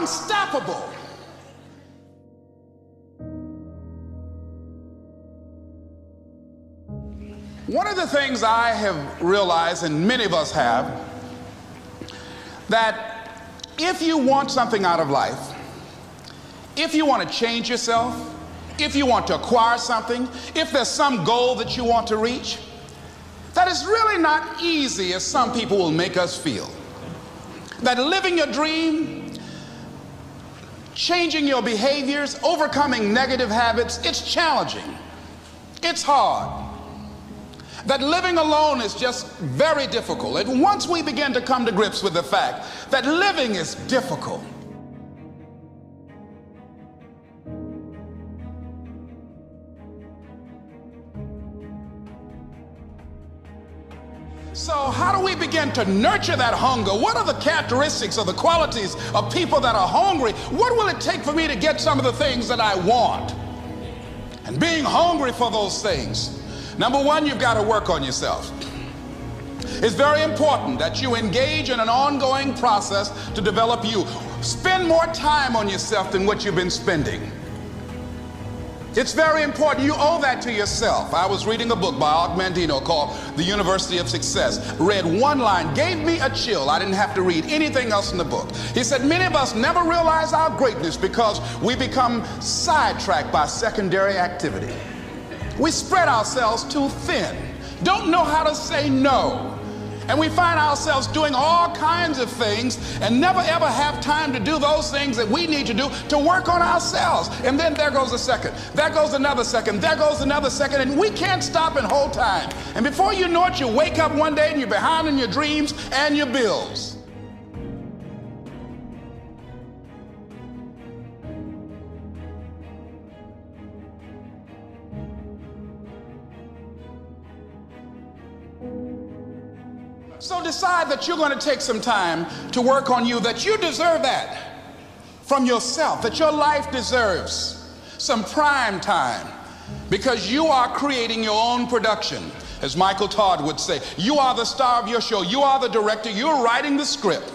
unstoppable. One of the things I have realized, and many of us have, that if you want something out of life, if you want to change yourself, if you want to acquire something, if there's some goal that you want to reach, that is really not easy as some people will make us feel. That living your dream, changing your behaviors, overcoming negative habits, it's challenging. It's hard. That living alone is just very difficult. And once we begin to come to grips with the fact that living is difficult, so how do we begin to nurture that hunger? What are the characteristics or the qualities of people that are hungry? What will it take for me to get some of the things that I want? And being hungry for those things, number one, you've got to work on yourself. It's very important that you engage in an ongoing process to develop you. Spend more time on yourself than what you've been spending. It's very important. You owe that to yourself. I was reading a book by Og Mandino called The University of Success. Read one line, gave me a chill. I didn't have to read anything else in the book. He said, many of us never realize our greatness because we become sidetracked by secondary activity. We spread ourselves too thin, don't know how to say no. And we find ourselves doing all kinds of things and never ever have time to do those things that we need to do to work on ourselves. And then there goes a second, there goes another second, there goes another second, and we can't stop and hold time. And before you know it, you wake up one day and you're behind on your dreams and your bills. So decide that you're going to take some time to work on you, that you deserve that from yourself, that your life deserves some prime time because you are creating your own production. As Michael Todd would say, you are the star of your show. You are the director. You're writing the script.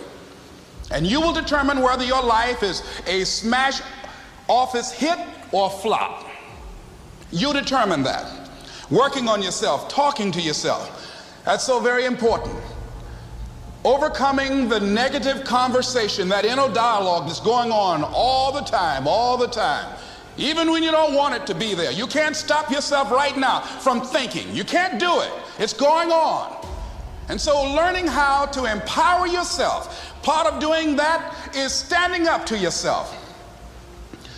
And you will determine whether your life is a smash office hit or flop. You determine that. Working on yourself, talking to yourself. That's so very important. Overcoming the negative conversation, that inner dialogue that's going on all the time, even when you don't want it to be there. You can't stop yourself right now from thinking. You can't do it. It's going on. And so learning how to empower yourself, part of doing that is standing up to yourself.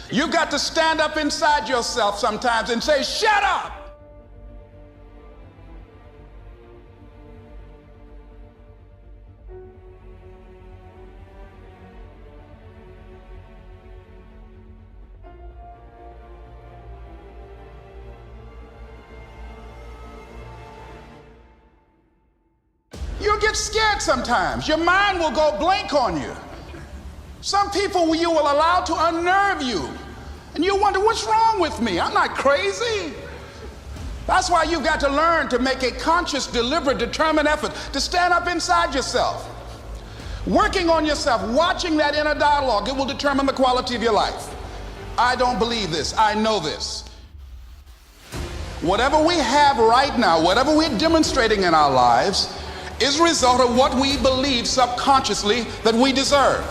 You've got to stand up inside yourself sometimes and say, shut up. You'll get scared sometimes. Your mind will go blank on you. Some people you will allow to unnerve you. And you wonder, what's wrong with me? I'm not crazy. That's why you've got to learn to make a conscious, deliberate, determined effort to stand up inside yourself. Working on yourself, watching that inner dialogue, it will determine the quality of your life. I don't believe this. I know this. Whatever we have right now, whatever we're demonstrating in our lives, is a result of what we believe subconsciously that we deserve.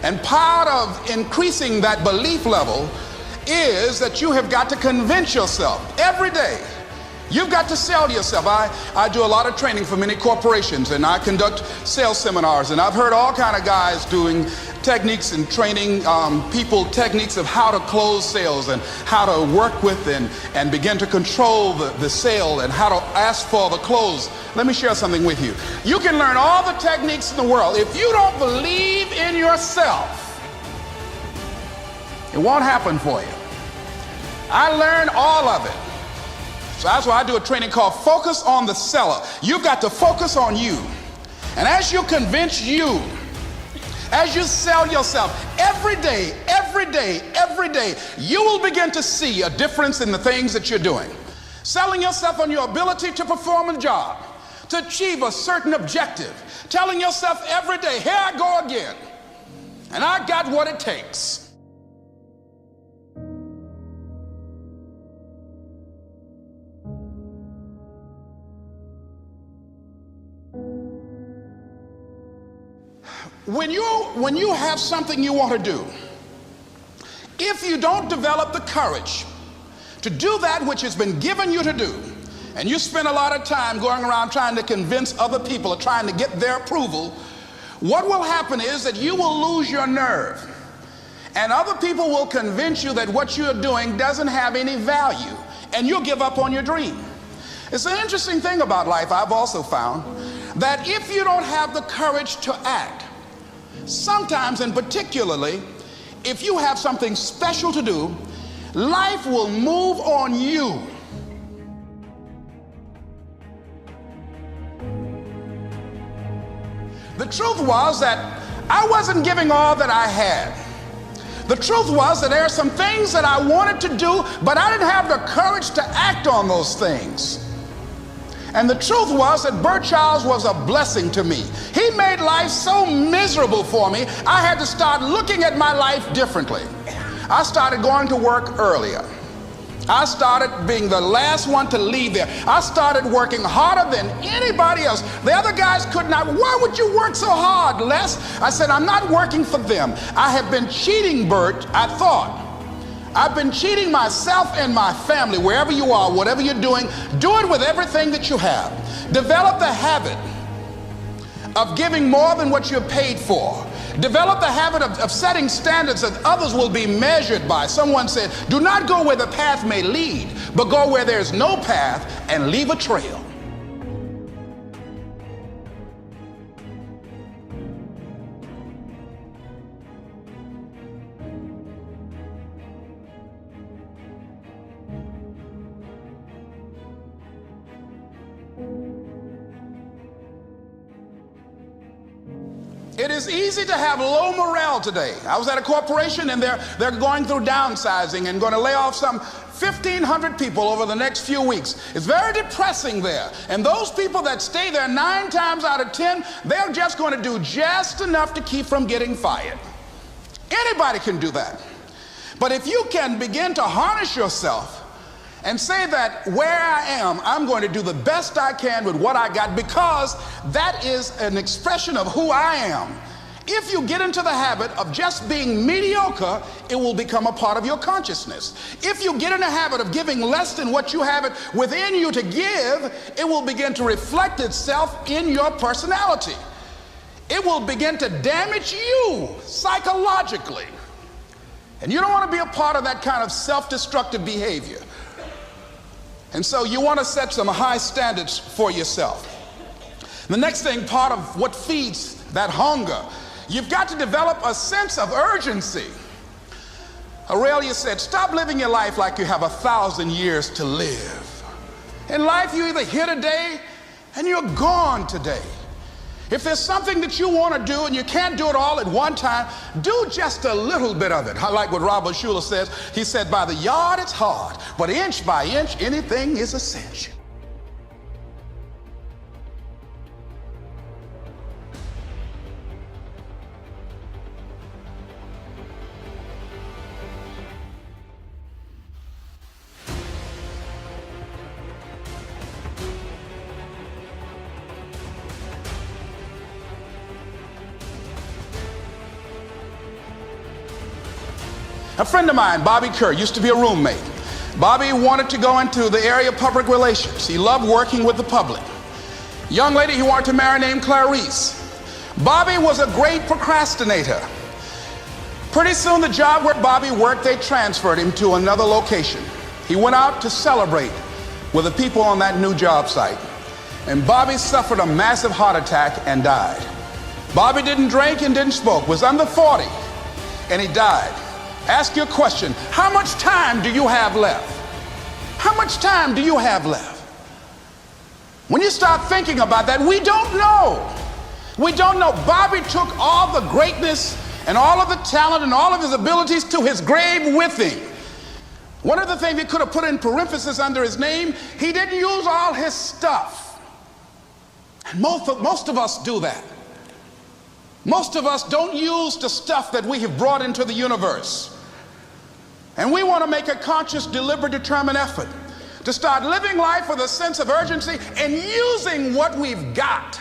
And part of increasing that belief level is that you have got to convince yourself every day. You've got to sell yourself. I do a lot of training for many corporations, and I conduct sales seminars, and I've heard all kind of guys doing techniques and training people techniques of how to close sales and how to work with and begin to control the sale and how to ask for the close. Let me share something with you. You can learn all the techniques in the world. If you don't believe in yourself, it won't happen for you. I learned all of it. So that's why I do a training called Focus on the Seller. You've got to focus on you. And as you convince you, as you sell yourself every day, you will begin to see a difference in the things that you're doing. Selling yourself on your ability to perform a job, to achieve a certain objective. Telling yourself every day, here I go again. and I got what it takes. When you have something you want to do, if you don't develop the courage to do that which has been given you to do, and you spend a lot of time going around trying to convince other people or trying to get their approval, what will happen is that you will lose your nerve, and other people will convince you that what you're doing doesn't have any value, and you'll give up on your dream. It's an interesting thing about life, I've also found, that if you don't have the courage to act, sometimes, and particularly if you have something special to do, life will move on you. The truth was that I wasn't giving all that I had. The truth was that there are some things that I wanted to do, but I didn't have the courage to act on those things. And the truth was that Bert Childs was a blessing to me. He made life so miserable for me, I had to start looking at my life differently. I started going to work earlier. I started being the last one to leave there. I started working harder than anybody else. The other guys could not. Why would you work so hard, Les? I said, I'm not working for them. I have been cheating, Bert, I thought. I've been cheating myself and my family. Wherever you are, whatever you're doing, do it with everything that you have. Develop the habit of giving more than what you're paid for. Develop the habit of setting standards that others will be measured by. Someone said, do not go where the path may lead, but go where there's no path and leave a trail. It is easy to have low morale today. I was at a corporation and they're going through downsizing and going to lay off some 1,500 people over the next few weeks. It's very depressing there. And those people that stay there 9 times out of 10, they're just going to do just enough to keep from getting fired. Anybody can do that. But if you can begin to harness yourself and say that where I am, I'm going to do the best I can with what I got, because that is an expression of who I am. If you get into the habit of just being mediocre, it will become a part of your consciousness. If you get in the habit of giving less than what you have it within you to give, it will begin to reflect itself in your personality. It will begin to damage you psychologically. And you don't want to be a part of that kind of self-destructive behavior. And so you want to set some high standards for yourself. The next thing, part of what feeds that hunger, you've got to develop a sense of urgency. Aurelia said, stop living your life like you have 1,000 years to live. In life, you're either here today and you're gone today. If there's something that you want to do and you can't do it all at one time, do just a little bit of it. I like what Robert Schuller says. He said, by the yard it's hard, but inch by inch, anything is a cinch. A friend of mine, Bobby Kerr, used to be a roommate. Bobby wanted to go into the area of public relations. He loved working with the public. Young lady he wanted to marry named Clarice. Bobby was a great procrastinator. Pretty soon the job where Bobby worked, they transferred him to another location. He went out to celebrate with the people on that new job site. And Bobby suffered a massive heart attack and died. Bobby didn't drink and didn't smoke, was under 40, and he died. Ask your question, how much time do you have left? How much time do you have left? When you start thinking about that, we don't know. We don't know. Bobby took all the greatness and all of the talent and all of his abilities to his grave with him. One of the things he could have put in parentheses under his name, he didn't use all his stuff. And most of us do that. Most of us don't use the stuff that we have brought into the universe. And we want to make a conscious, deliberate, determined effort to start living life with a sense of urgency and using what we've got.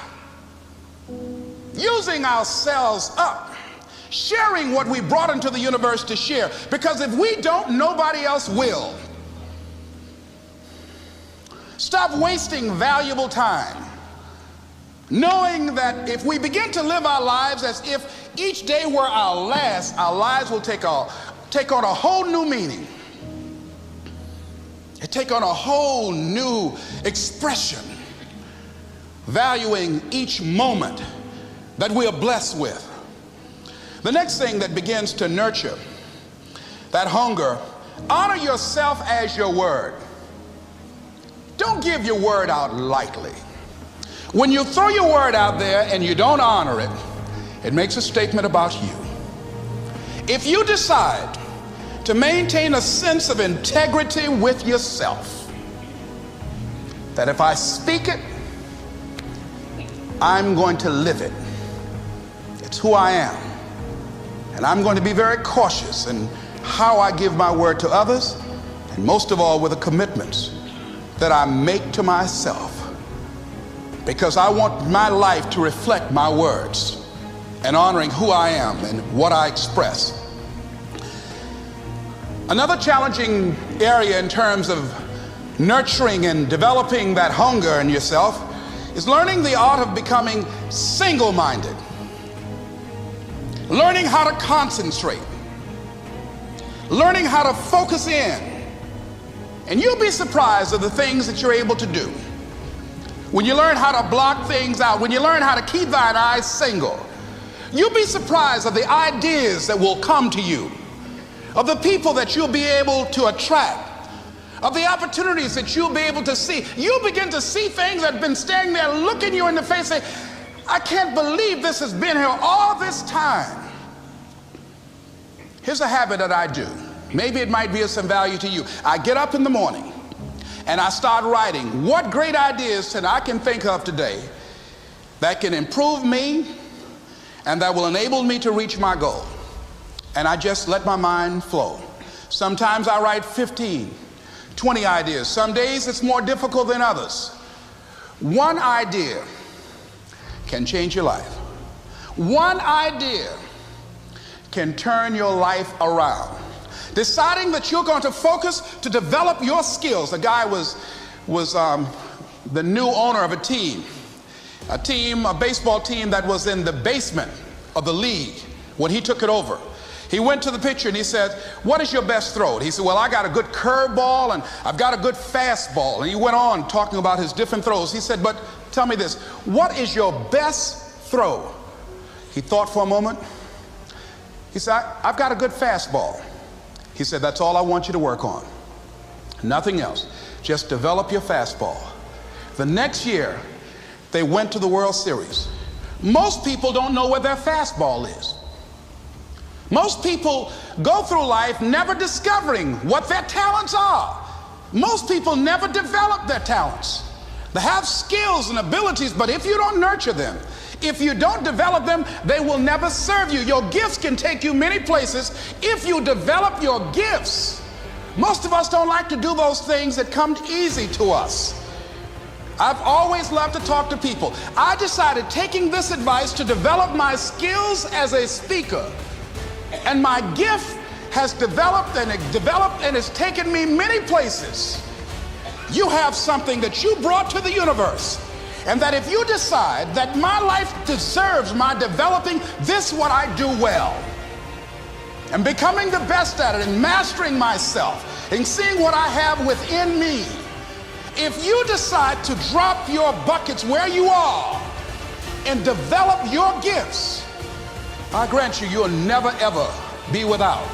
Using ourselves up. Sharing what we brought into the universe to share. Because if we don't, nobody else will. Stop wasting valuable time, knowing that if we begin to live our lives as if each day were our last, our lives will take on a whole new meaning. It take on a whole new expression, valuing each moment that we are blessed with. The next thing that begins to nurture that hunger, honor yourself as your word. Don't give your word out lightly. When you throw your word out there and you don't honor it, it makes a statement about you. If you decide to maintain a sense of integrity with yourself, that if I speak it, I'm going to live it. It's who I am. And I'm going to be very cautious in how I give my word to others, and most of all with the commitments that I make to myself, because I want my life to reflect my words and honoring who I am and what I express. Another challenging area in terms of nurturing and developing that hunger in yourself is learning the art of becoming single-minded, learning how to concentrate, learning how to focus in. And you'll be surprised at the things that you're able to do. When you learn how to block things out, when you learn how to keep thine eyes single, you'll be surprised at the ideas that will come to you, of the people that you'll be able to attract, of the opportunities that you'll be able to see. You'll begin to see things that have been standing there looking you in the face saying, I can't believe this has been here all this time. Here's a habit that I do. Maybe it might be of some value to you. I get up in the morning and I start writing what great ideas that I can think of today that can improve me and that will enable me to reach my goal. And I just let my mind flow. Sometimes I write 15, 20 ideas. Some days it's more difficult than others. One idea can change your life. One idea can turn your life around. Deciding that you're going to focus to develop your skills. The guy was the new owner of a baseball team that was in the basement of the league when he took it over. He went to the pitcher and he said, what is your best throw? He said, well, I got a good curveball and I've got a good fastball. And he went on talking about his different throws. He said, but tell me this, what is your best throw? He thought for a moment. He said, I've got a good fastball. He said, that's all I want you to work on. Nothing else. Just develop your fastball. The next year, they went to the World Series. Most people don't know where their fastball is. Most people go through life never discovering what their talents are. Most people never develop their talents. They have skills and abilities, but if you don't nurture them, if you don't develop them, they will never serve you. Your gifts can take you many places if you develop your gifts. Most of us don't like to do those things that come easy to us. I've always loved to talk to people. I decided, taking this advice, to develop my skills as a speaker. And my gift has developed and it's taken me many places. You have something that you brought to the universe. And that if you decide that my life deserves my developing this, what I do well, and becoming the best at it and mastering myself and seeing what I have within me, if you decide to drop your buckets where you are and develop your gifts, I grant you, you'll never ever be without.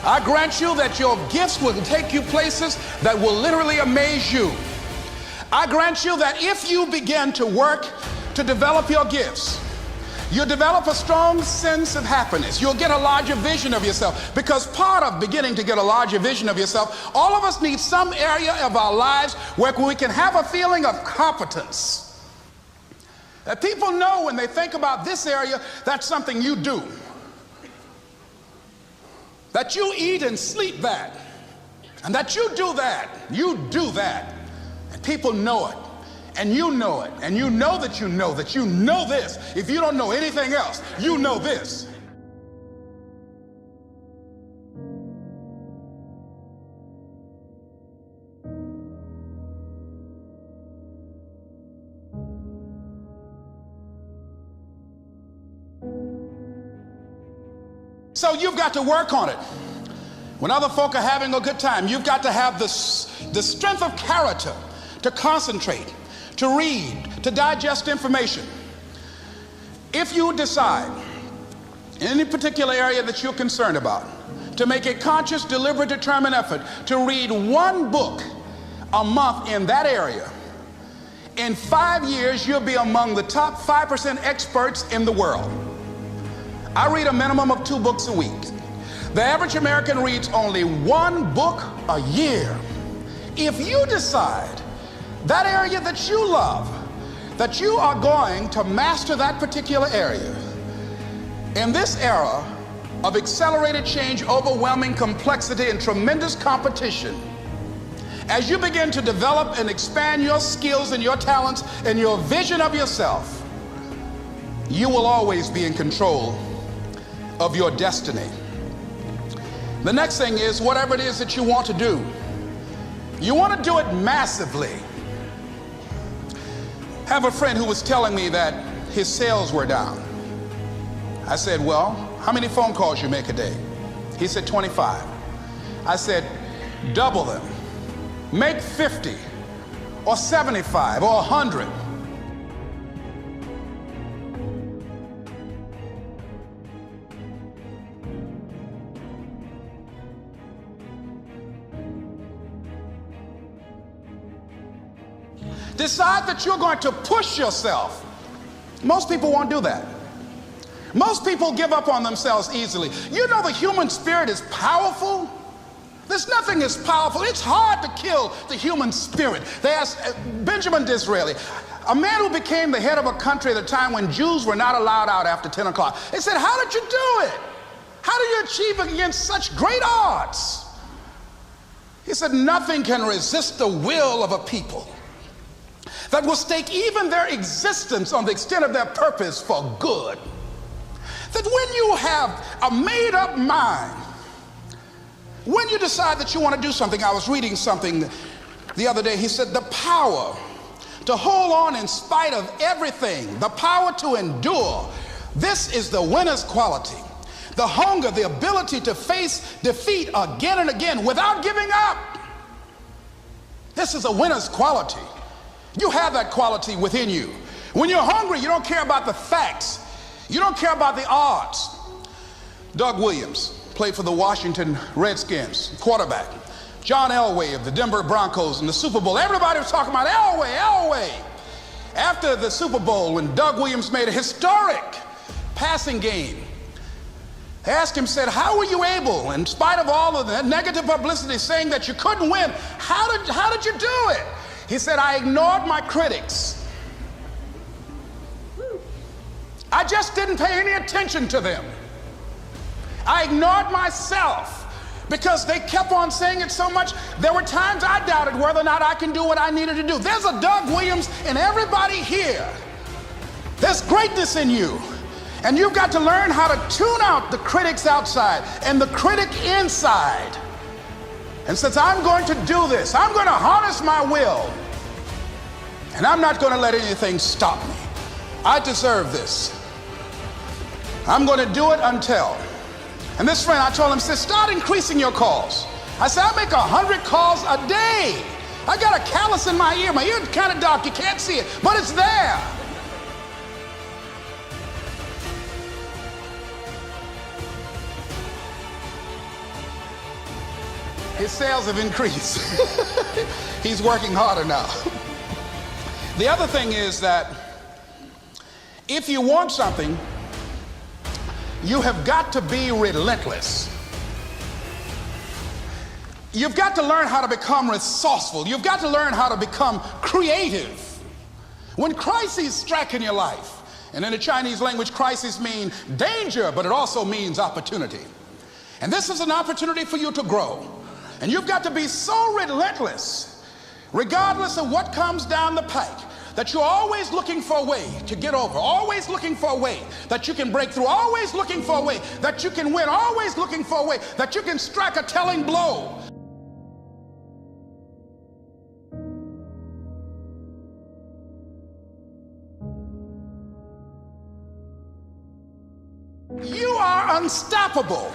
I grant you that your gifts will take you places that will literally amaze you. I grant you that if you begin to work to develop your gifts, you'll develop a strong sense of happiness. You'll get a larger vision of yourself, because part of beginning to get a larger vision of yourself, all of us need some area of our lives where we can have a feeling of competence. That people know when they think about this area, that's something you do. That you eat and sleep that. And that you do that. You do that. And people know it. And you know it. And you know that you know that you know this. If you don't know anything else, you know this. So you've got to work on it. When other folk are having a good time, you've got to have the strength of character to concentrate, to read, to digest information. If you decide in any particular area that you're concerned about to make a conscious, deliberate, determined effort to read one book a month in that area, in 5 years you'll be among the top 5% experts in the world. I read a minimum of 2 books a week. The average American reads only 1 book a year. If you decide that area that you love, that you are going to master that particular area, in this era of accelerated change, overwhelming complexity, and tremendous competition, as you begin to develop and expand your skills and your talents and your vision of yourself, you will always be in control of your destiny. The next thing is, whatever it is that you want to do, you want to do it massively. I have a friend who was telling me that his sales were down. I said, well, how many phone calls you make a day? He said 25. I said, double them. Make 50 or 75 or 100. Decide that you're going to push yourself. Most people won't do that. Most people give up on themselves easily. You know the human spirit is powerful. There's nothing as powerful. It's hard to kill the human spirit. They asked Benjamin Disraeli, a man who became the head of a country at a time when Jews were not allowed out after 10 o'clock. They said, how did you do it? How did you achieve it against such great odds? He said, nothing can resist the will of a people that will stake even their existence on the extent of their purpose for good. That when you have a made-up mind, when you decide that you want to do something, I was reading something the other day, he said the power to hold on in spite of everything, the power to endure, this is the winner's quality. The hunger, the ability to face defeat again and again without giving up. This is a winner's quality. You have that quality within you. When you're hungry, you don't care about the facts. You don't care about the odds. Doug Williams played for the Washington Redskins, quarterback. John Elway of the Denver Broncos in the Super Bowl. Everybody was talking about Elway. After the Super Bowl, when Doug Williams made a historic passing game, they asked him, said, how were you able, in spite of all of the negative publicity saying that you couldn't win, how did you do it? He said, I ignored my critics. I just didn't pay any attention to them. I ignored myself because they kept on saying it so much. There were times I doubted whether or not I can do what I needed to do. There's a Doug Williams in everybody here. There's greatness in you. And you've got to learn how to tune out the critics outside and the critic inside. And since I'm going to do this, I'm going to harness my will. And I'm not going to let anything stop me. I deserve this. I'm going to do it until. And this friend, I told him, said, start increasing your calls. I said, I make 100 calls a day. I got a callus in my ear. My ear's kind of dark. You can't see it, but it's there. His sales have increased. He's working harder now. The other thing is that if you want something, you have got to be relentless. You've got to learn how to become resourceful. You've got to learn how to become creative. When crises strike in your life, and in the Chinese language, crises mean danger, but it also means opportunity. And this is an opportunity for you to grow. And you've got to be so relentless, regardless of what comes down the pike, that you're always looking for a way to get over, always looking for a way that you can break through, always looking for a way that you can win, always looking for a way that you can strike a telling blow. You are unstoppable.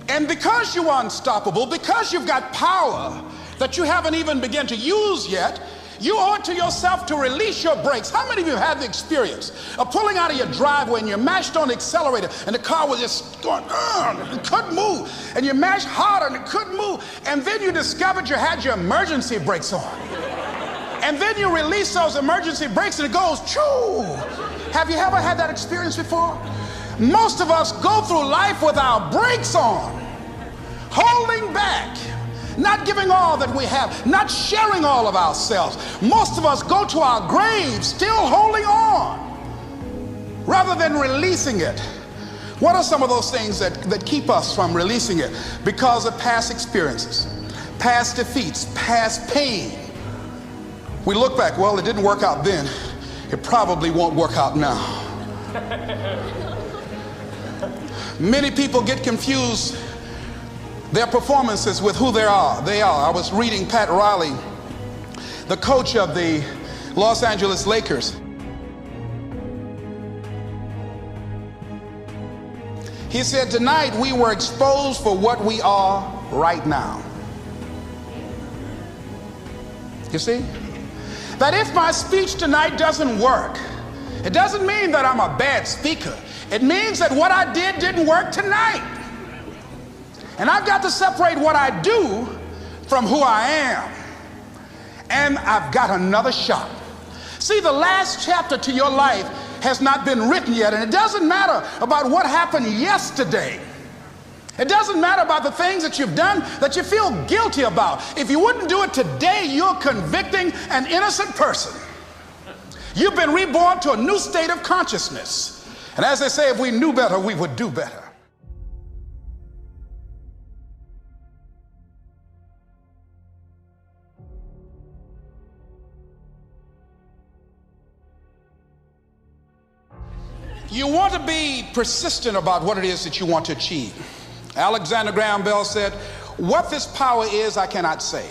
And because you are unstoppable, because you've got power that you haven't even begun to use yet, you owe it to yourself to release your brakes. How many of you have the experience of pulling out of your driveway and you mashed on the accelerator and the car was just going, it couldn't move, and you mashed harder and it couldn't move, and then you discovered you had your emergency brakes on, and then you release those emergency brakes and it goes, choo. Have you ever had that experience before? Most of us go through life with our brakes on, holding back, not giving all that we have, not sharing all of ourselves. Most of us go to our graves still holding on rather than releasing it. What are some of those things that keep us from releasing it? Because of past experiences, past defeats, past pain. We look back, well, it didn't work out then. It probably won't work out now. Many people get confused their performances with who they are. I was reading Pat Riley, the coach of the Los Angeles Lakers. He said, tonight we were exposed for what we are right now. You see? That if my speech tonight doesn't work, it doesn't mean that I'm a bad speaker. It means that what I did didn't work tonight. And I've got to separate what I do from who I am. And I've got another shot. See, the last chapter to your life has not been written yet, and it doesn't matter about what happened yesterday. It doesn't matter about the things that you've done that you feel guilty about. If you wouldn't do it today, you're convicting an innocent person. You've been reborn to a new state of consciousness. And as they say, if we knew better, we would do better. You want to be persistent about what it is that you want to achieve. Alexander Graham Bell said, what this power is, I cannot say.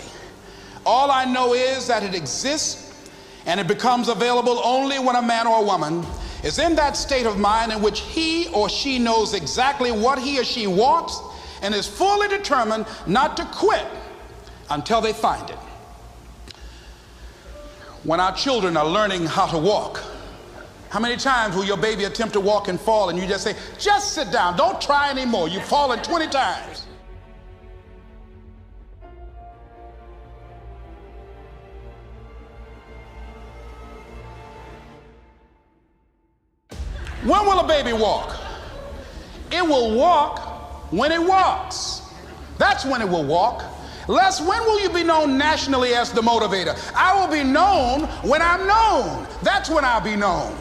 All I know is that it exists, and it becomes available only when a man or a woman is in that state of mind in which he or she knows exactly what he or she wants and is fully determined not to quit until they find it. When our children are learning how to walk, how many times will your baby attempt to walk and fall and you just say, just sit down, don't try anymore, you've fallen 20 times. When will a baby walk? It will walk when it walks. That's when it will walk. Les, when will you be known nationally as the motivator? I will be known when I'm known. That's when I'll be known.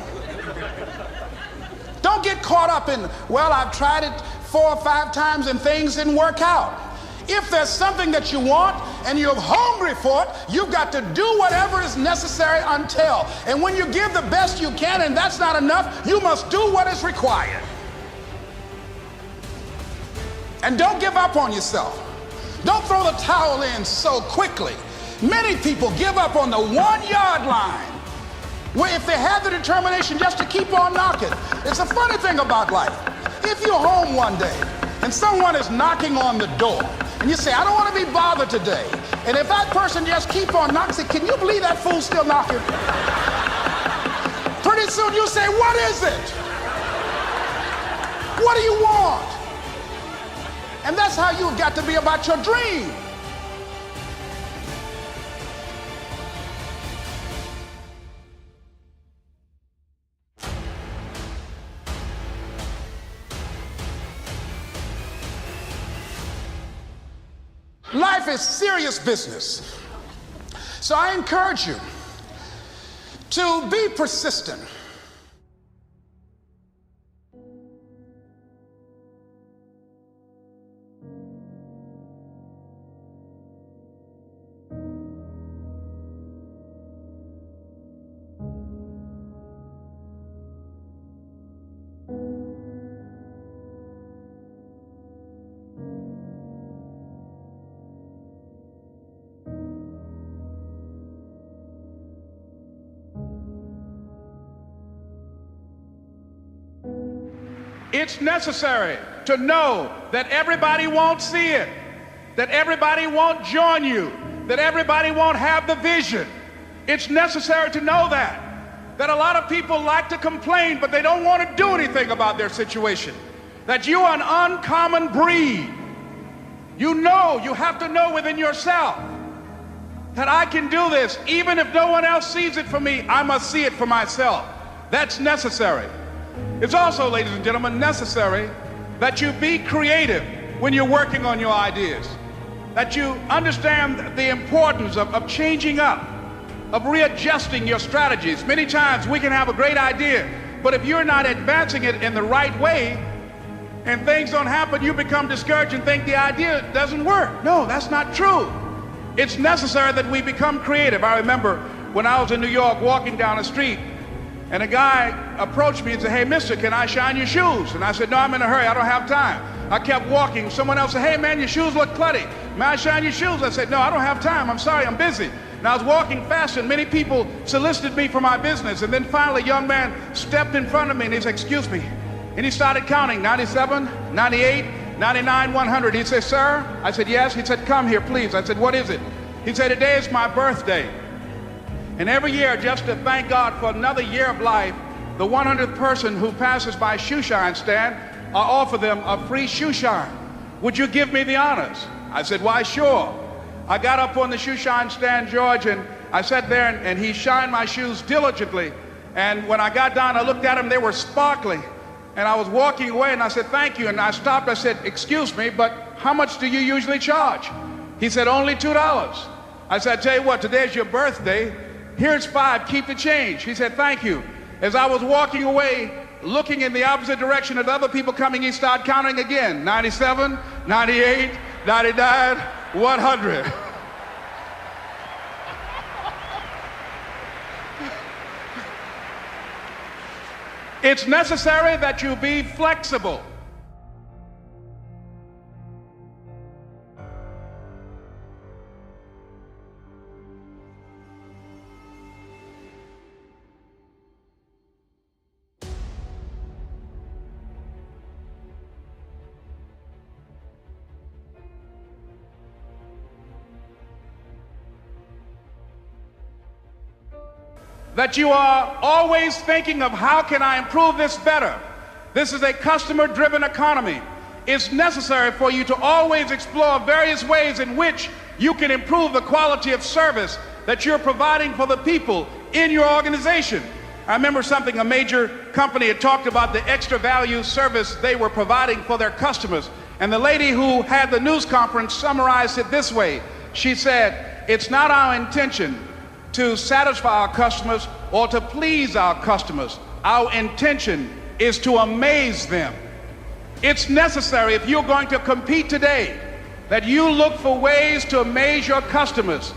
Don't get caught up in, well, I've tried it 4 or 5 times and things didn't work out. If there's something that you want and you're hungry for it, you've got to do whatever is necessary until. And when you give the best you can and that's not enough, you must do what is required. And don't give up on yourself. Don't throw the towel in so quickly. Many people give up on the 1-yard line, where if they have the determination just to keep on knocking. It's a funny thing about life. If you're home one day and someone is knocking on the door and you say, I don't want to be bothered today, and if that person just keep on knocking, say, can you believe that fool's still knocking? Pretty soon you say, what is it? What do you want? And that's how you've got to be about your dream. Life is serious business. So I encourage you To be persistent. It's necessary to know that everybody won't see it, that everybody won't join you, that everybody won't have the vision. It's necessary to know that a lot of people like to complain, but they don't want to do anything about their situation, that you are an uncommon breed. You know, you have to know within yourself that I can do this. Even if no one else sees it for me, I must see it for myself. That's necessary. It's also, ladies and gentlemen, necessary that you be creative when you're working on your ideas, that you understand the importance of changing up, of readjusting your strategies. Many times we can have a great idea, but if you're not advancing it in the right way and things don't happen, you become discouraged and think the idea doesn't work. No, that's not true. It's necessary that we become creative. I remember when I was in New York walking down the street, and a guy approached me and said, "Hey, mister, can I shine your shoes?" And I said, "No, I'm in a hurry. I don't have time." I kept walking. Someone else said, "Hey, man, your shoes look clutty. May I shine your shoes?" I said, "No, I don't have time. I'm sorry, I'm busy." And I was walking faster, and many people solicited me for my business. And then finally, a young man stepped in front of me, and he said, "Excuse me." And he started counting, 97, 98, 99, 100. He said, "Sir?" I said, "Yes." He said, "Come here, please." I said, "What is it?" He said, "Today is my birthday. And every year, just to thank God for another year of life, the 100th person who passes by shoe shine stand, I offer them a free shoe shine. Would you give me the honors?" I said, "Why, sure." I got up on the shoe shine stand, George, and I sat there, and he shined my shoes diligently. And when I got down, I looked at them, they were sparkling. And I was walking away, and I said, "Thank you." And I stopped, I said, "Excuse me, but how much do you usually charge?" He said, "Only $2. I said, "I tell you what, today's your birthday. Here's $5, keep the change." He said, "Thank you." As I was walking away, looking in the opposite direction at other people coming, he started counting again. 97, 98, 99, 100. It's necessary that you be flexible. That you are always thinking of how can I improve this better. This is a customer-driven economy. It's necessary for you to always explore various ways in which you can improve the quality of service that you're providing for the people in your organization. I remember something, a major company had talked about the extra value service they were providing for their customers. And the lady who had the news conference summarized it this way. She said, "It's not our intention to satisfy our customers or to please our customers. Our intention is to amaze them." It's necessary, if you're going to compete today, that you look for ways to amaze your customers.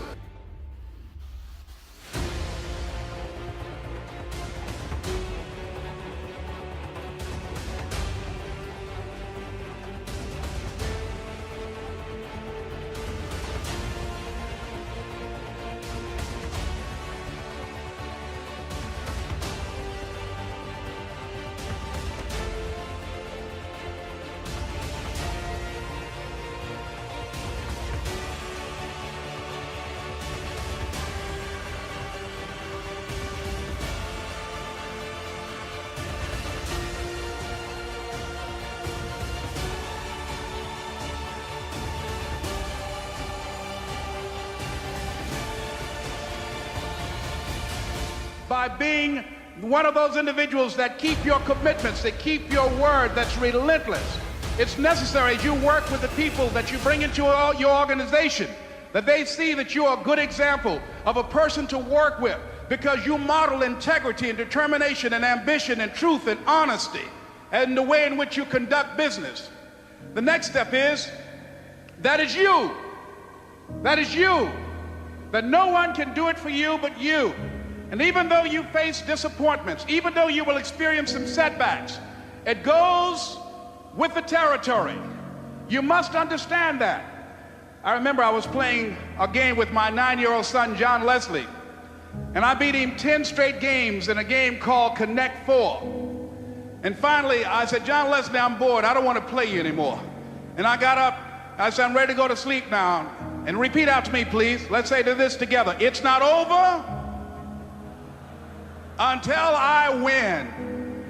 By being one of those individuals that keep your commitments, that keep your word, that's relentless. It's necessary as you work with the people that you bring into your organization, that they see that you're a good example of a person to work with, because you model integrity and determination and ambition and truth and honesty and the way in which you conduct business. The next step is, that is you. That is you. That no one can do it for you but you. And even though you face disappointments, even though you will experience some setbacks, it goes with the territory. You must understand that. I remember I was playing a game with my 9-year-old son, John Leslie, and I beat him 10 straight games in a game called Connect 4. And finally, I said, John Leslie, I'm bored. I don't want to play you anymore. And I got up. I said, I'm ready to go to sleep now. And repeat out to me, please. Let's say this together. It's not over until I win.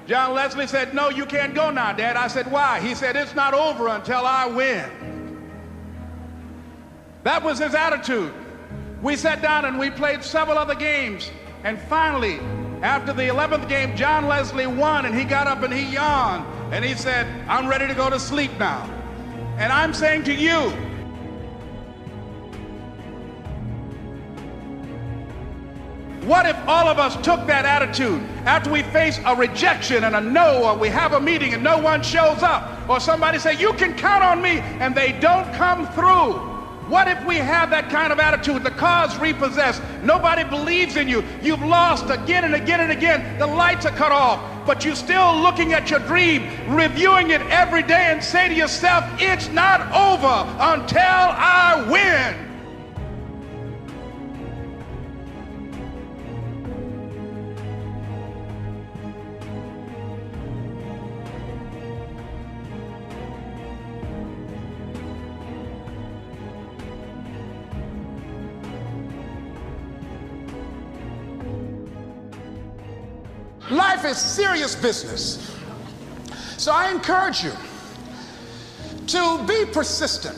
John Leslie said, no, you can't go now, Dad. I said, why? He said, it's not over until I win. That was his attitude. We sat down and we played several other games. And finally, after the 11th game, John Leslie won, and he got up and he yawned. And he said, I'm ready to go to sleep now. And I'm saying to you, what if all of us took that attitude after we face a rejection and a no, or we have a meeting and no one shows up, or somebody say, you can count on me, and they don't come through? What if we have that kind of attitude? The car's repossessed. Nobody believes in you. You've lost again and again and again. The lights are cut off, but you're still looking at your dream, reviewing it every day, and say to yourself, it's not over until I win. Life is serious business. So I encourage you to be persistent.